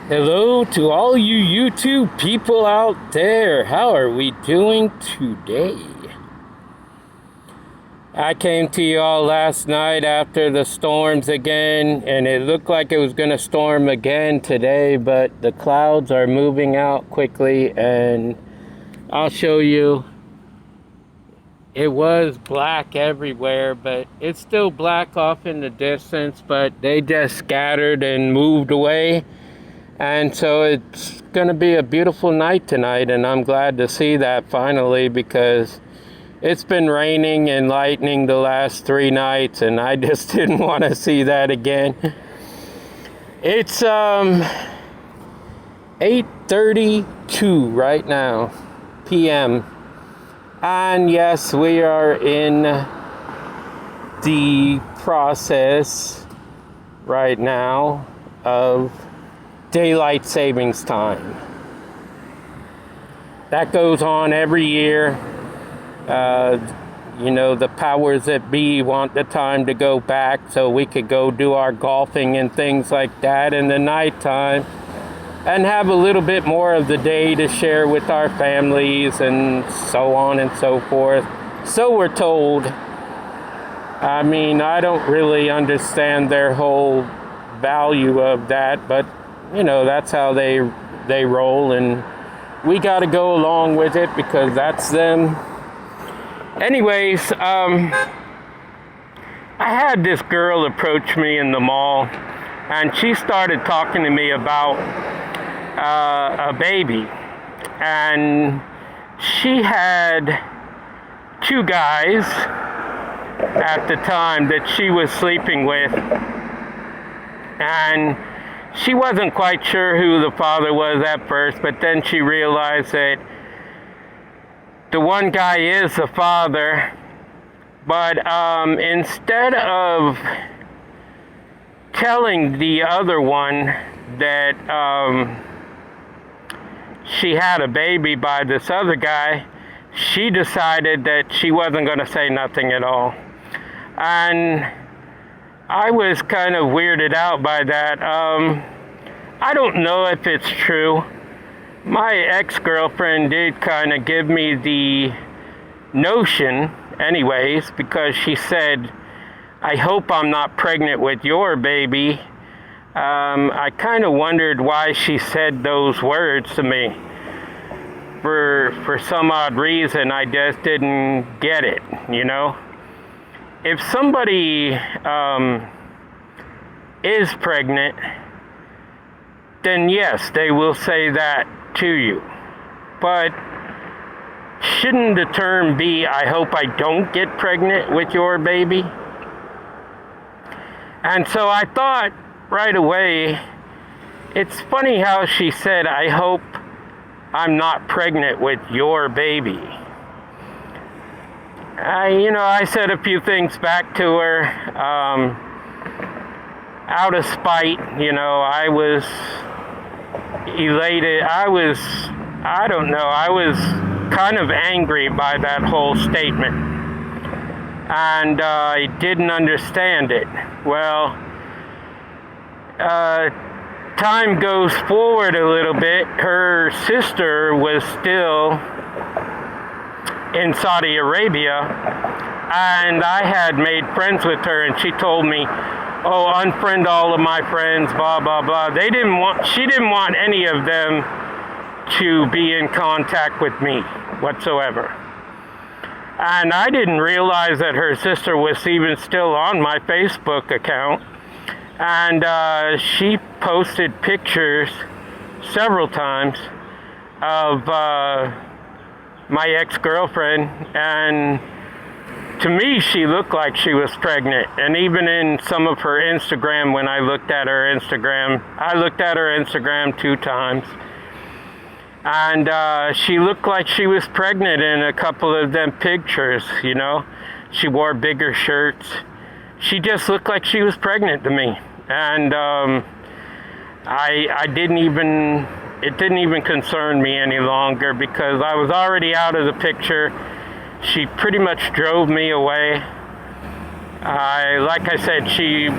Hello to all you YouTube people out there. How are we doing today? I came to y'all last night after the storms again, and it looked like it was going to storm again today, but the clouds are moving out quickly, and I'll show you. It was black everywhere, but it's still black off in the distance, but they just scattered and moved away. And so it's going to be a beautiful night tonight, and I'm glad to see that finally, because it's been raining and lightning the last 3 nights, and I just didn't want to see that again. It's 8:32 right now, p.m. And yes, we are in the process right now of daylight savings time. That goes on every year. The powers that be want the time to go back so we could go do our golfing and things like that in the nighttime and have a little bit more of the day to share with our families and so on and so forth. So we're told. I mean, I don't really understand their whole value of that, but that's how they roll, and we got to go along with it because that's them. Anyways, I had this girl approach me in the mall, and she started talking to me about a baby, and she had 2 guys at the time that she was sleeping with, and she wasn't quite sure who the father was at first, but then she realized that the one guy is the father. But instead of telling the other one that she had a baby by this other guy, she decided that she wasn't going to say nothing at all. And I was kind of weirded out by that. I don't know if it's true. My ex-girlfriend did kind of give me the notion, anyways, because she said, "I hope I'm not pregnant with your baby." I kind of wondered why she said those words to me. For some odd reason, I just didn't get it, If somebody is pregnant, then yes, they will say that to you. But shouldn't the term be, "I hope I don't get pregnant with your baby"? And so I thought right away, it's funny how she said, "I hope I'm not pregnant with your baby." I said a few things back to her, out of spite. I was elated. I was kind of angry by that whole statement. And I didn't understand it. Well, time goes forward a little bit. Her sister was still in Saudi Arabia, and I had made friends with her, and she told me, "Oh, unfriend all of my friends, blah, blah, blah." She didn't want any of them to be in contact with me whatsoever. And I didn't realize that her sister was even still on my Facebook account. And she posted pictures several times of my ex-girlfriend, and to me, she looked like she was pregnant. And even in some of her Instagram, when I looked at her Instagram 2 times. And she looked like she was pregnant in a couple of them pictures, She wore bigger shirts. She just looked like she was pregnant to me. And it didn't even concern me any longer because I was already out of the picture. She pretty much drove me away. Like I said, she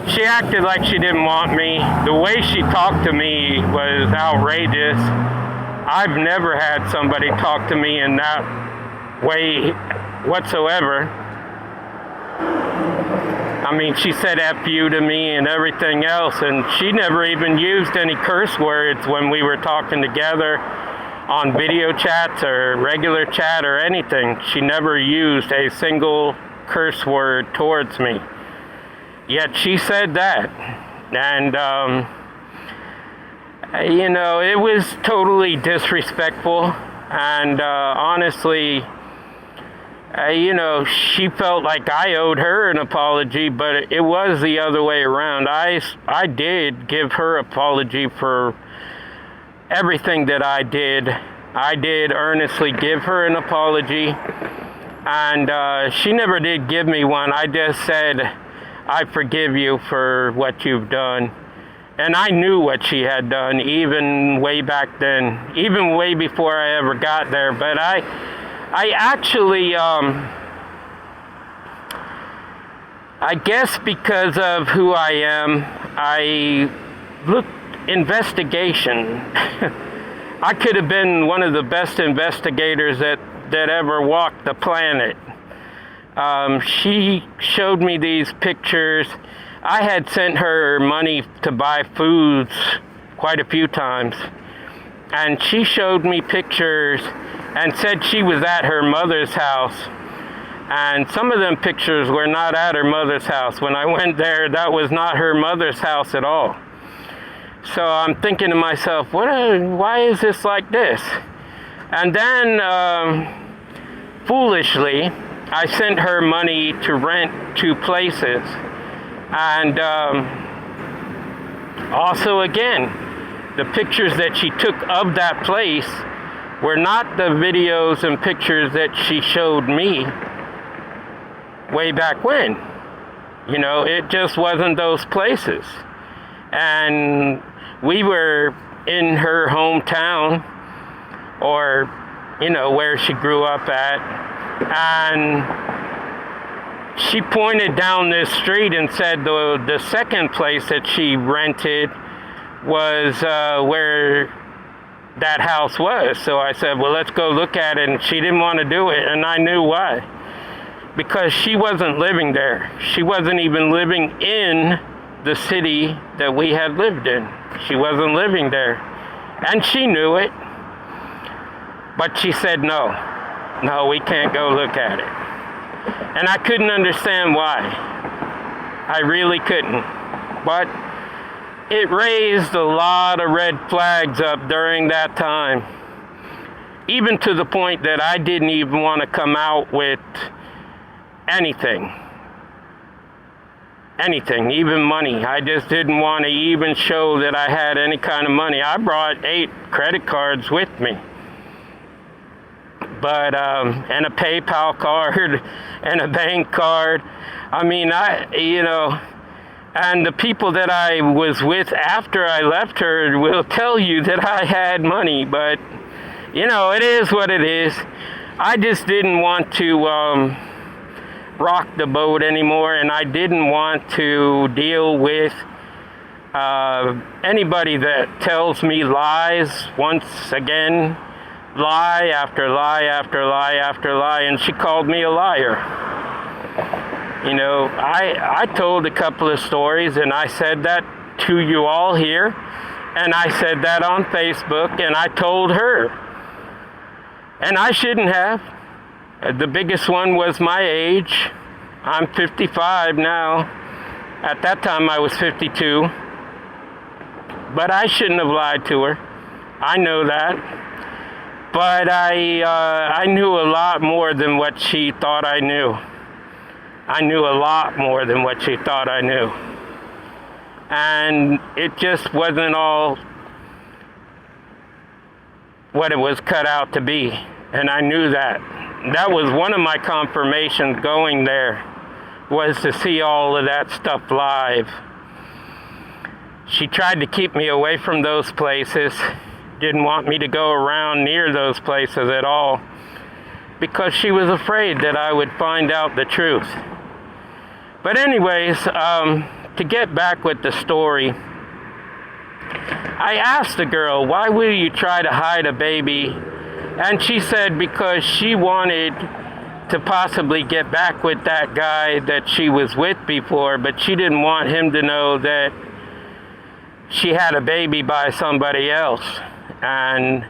She acted like she didn't want me. The way she talked to me was outrageous. I've never had somebody talk to me in that way whatsoever. I mean, she said F you to me and everything else, and she never even used any curse words when we were talking together on video chats or regular chat or anything. She never used a single curse word towards me. Yet she said that. And, you know, it was totally disrespectful. And honestly, you know, she felt like I owed her an apology, but it was the other way around. I did give her apology for everything that I did. I did earnestly give her an apology, and she never did give me one. I just said, I forgive you for what you've done. And I knew what she had done even way back then, even way before I ever got there. But I actually, I guess because of who I am, I looked investigation. I could have been one of the best investigators that ever walked the planet. She showed me these pictures. I had sent her money to buy foods quite a few times, and she showed me pictures and said she was at her mother's house. And some of them pictures were not at her mother's house. When I went there, that was not her mother's house at all. So I'm thinking to myself, why is this like this? And then, foolishly, I sent her money to rent 2 places. And also, again, the pictures that she took of that place were not the videos and pictures that she showed me way back when. You know, it just wasn't those places. And we were in her hometown, or, you know, where she grew up at, and she pointed down this street and said the second place that she rented was where that house was. So I said, well, let's go look at it, and she didn't want to do it, and I knew why. Because she wasn't living there. She wasn't even living in the city that we had lived in. She wasn't living there. And she knew it. But she said, no, we can't go look at it. And I couldn't understand why. I really couldn't. But it raised a lot of red flags up during that time. Even to the point that I didn't even want to come out with anything, even money. I just didn't want to even show that I had any kind of money. I brought 8 credit cards with me, but and a PayPal card and a bank card. I mean, and the people that I was with after I left her will tell you that I had money, but you know, it is what it is. I just didn't want to rock the boat anymore, and I didn't want to deal with anybody that tells me lies once again, lie after lie after lie after lie, and she called me a liar. You know, I told a couple of stories, and I said that to you all here, and I said that on Facebook, and I told her, and I shouldn't have. The biggest one was my age. I'm 55 now. At that time I was 52. But I shouldn't have lied to her. I know that. But I knew a lot more than what she thought I knew. I knew a lot more than what she thought I knew. And it just wasn't all what it was cut out to be. And I knew that. That was one of my confirmations going there, was to see all of that stuff live. She tried to keep me away from those places, didn't want me to go around near those places at all, because she was afraid that I would find out the truth. But anyways, to get back with the story, I asked the girl, why will you try to hide a baby? And she said because she wanted to possibly get back with that guy that she was with before, but she didn't want him to know that she had a baby by somebody else. And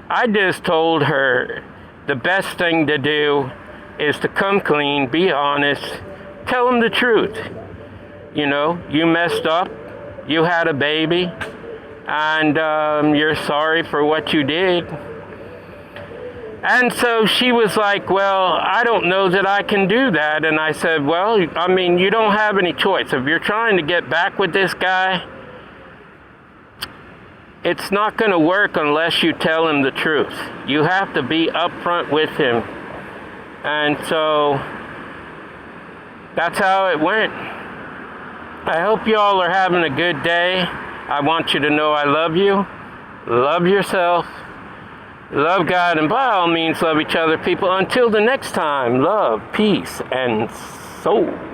I just told her the best thing to do is to come clean, be honest, tell him the truth. You know, you messed up, you had a baby, and you're sorry for what you did. And so she was like, well, I don't know that I can do that. And I said, well, I mean, you don't have any choice. If you're trying to get back with this guy, it's not going to work unless you tell him the truth. You have to be upfront with him. And so that's how it went. I hope y'all are having a good day. I want you to know I love you. Love yourself. Love God, and by all means, love each other, people. Until the next time, love, peace, and soul.